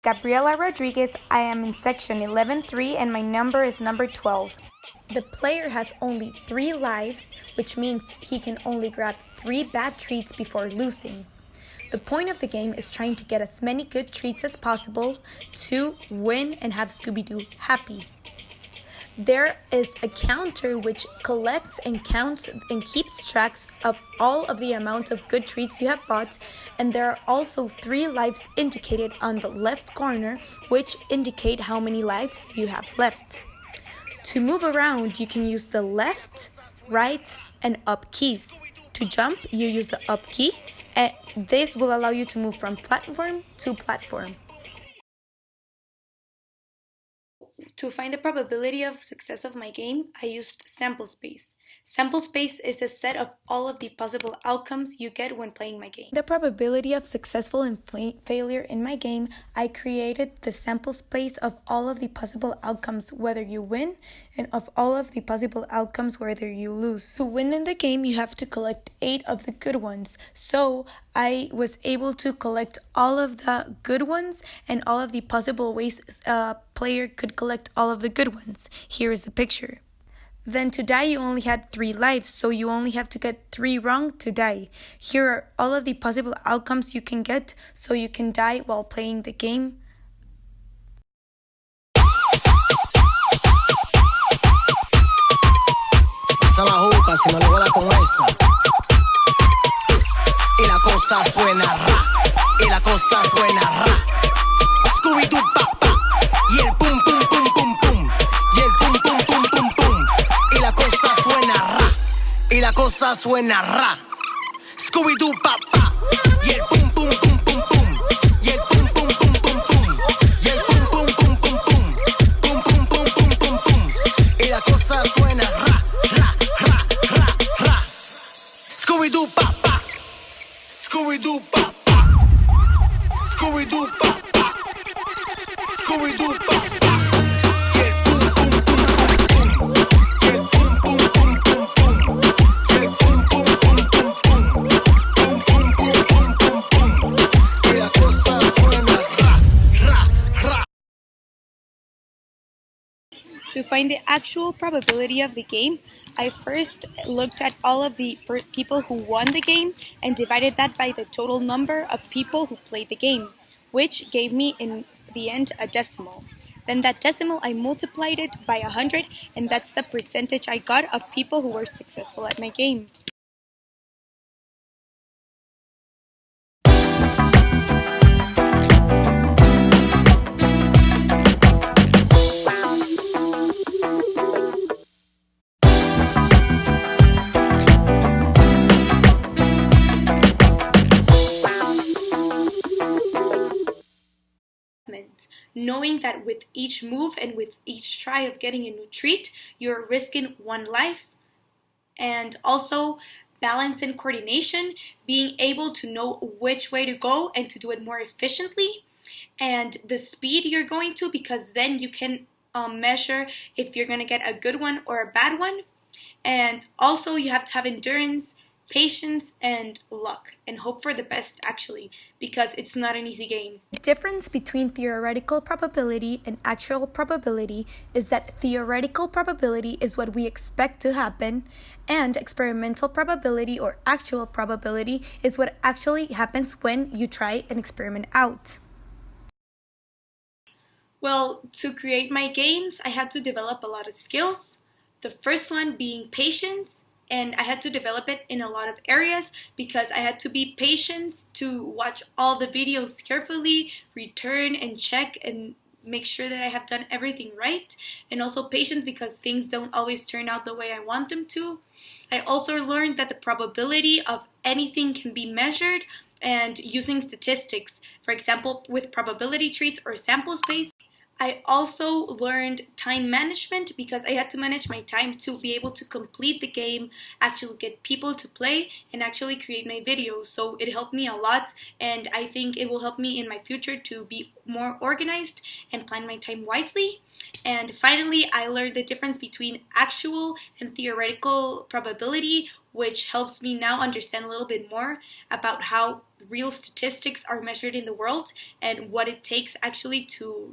Gabriela Rodriguez. I am in section 11.3 and my number is number 12. The player has only 3 lives, which means he can only grab 3 bad treats before losing. The point of the game is trying to get as many good treats as possible to win and have Scooby-Doo happy. There is a counter which collects and counts and keeps tracks of all of the amount of good treats you have bought, and there are also 3 lives indicated on the left corner which indicate how many lives you have left. To move around, you can use the left, right, and up keys. To jump, you use the up key, and this will allow you to move from platform to platform. To find the probability of success of my game, I used sample space. Sample space is a set of all of the possible outcomes you get when playing my game. The probability of successful and failure in my game, I created the sample space of all of the possible outcomes whether you win and of all of the possible outcomes whether you lose. To win in the game, you have to collect 8 of the good ones. So I was able to collect all of the good ones and all of the possible ways a player could collect all of the good ones. Here is the picture. Then to die, you only had 3 lives, so you only have to get 3 wrong to die. Here are all of the possible outcomes you can get, so you can die while playing the game. Pasa la juca, si no le voy a dar con esa. Y la cosa suena ra, y la cosa suena ra. Scooby-Doo, pa, pa, y el pum, pum, pum, pum, pum. Y el pum, pum, pum, pum, pum. Y la cosa suena ra, y la cosa suena ra. Scooby-Doo, pa, pa, y el pum, pum, pum, pum, pum. Y el pum, pum, pum, pum, pum. Y el pum, pum, pum, pum, pum. Pum, pum, pum, pum, pum, pum. Y la cosa suena ra, ra, ra, ra, ra. Scooby-Doo, pa, pa. Scooby-Doo, pa, pa. Scooby-Doo, pa, pa. Scooby-Doo, pa, pa. Y el pum, pum, pum, pum, pum. Y el pum, pum, pum, pum, pum. Y el pum, pum, pum, pum, pum. Pum, pum, pum, pum, pum, pum. Y la cosa suena ra, ra, ra. To find the actual probability of the game, I first looked at all of the people who won the game and divided that by the total number of people who played the game, which gave me in the end a decimal. Then that decimal I multiplied it by 100, and that's the percentage I got of people who were successful at my game. Knowing that with each move and with each try of getting a new treat, you're risking 1 life. And also balance and coordination, being able to know which way to go and to do it more efficiently. And the speed you're going to, because then you can measure if you're going to get a good one or a bad one. And also you have to have endurance, patience, and luck, and hope for the best actually, because it's not an easy game. The difference between theoretical probability and actual probability is that theoretical probability is what we expect to happen, and experimental probability or actual probability is what actually happens when you try an experiment out. Well, to create my games, I had to develop a lot of skills. The first one being patience. And I had to develop it in a lot of areas because I had to be patient to watch all the videos carefully, return and check and make sure that I have done everything right. And also patience because things don't always turn out the way I want them to. I also learned that the probability of anything can be measured and using statistics. For example, with probability trees or sample space. I also learned time management because I had to manage my time to be able to complete the game, actually get people to play, and actually create my videos. So it helped me a lot, and I think it will help me in my future to be more organized and plan my time wisely. And finally, I learned the difference between actual and theoretical probability, which helps me now understand a little bit more about how real statistics are measured in the world and what it takes actually to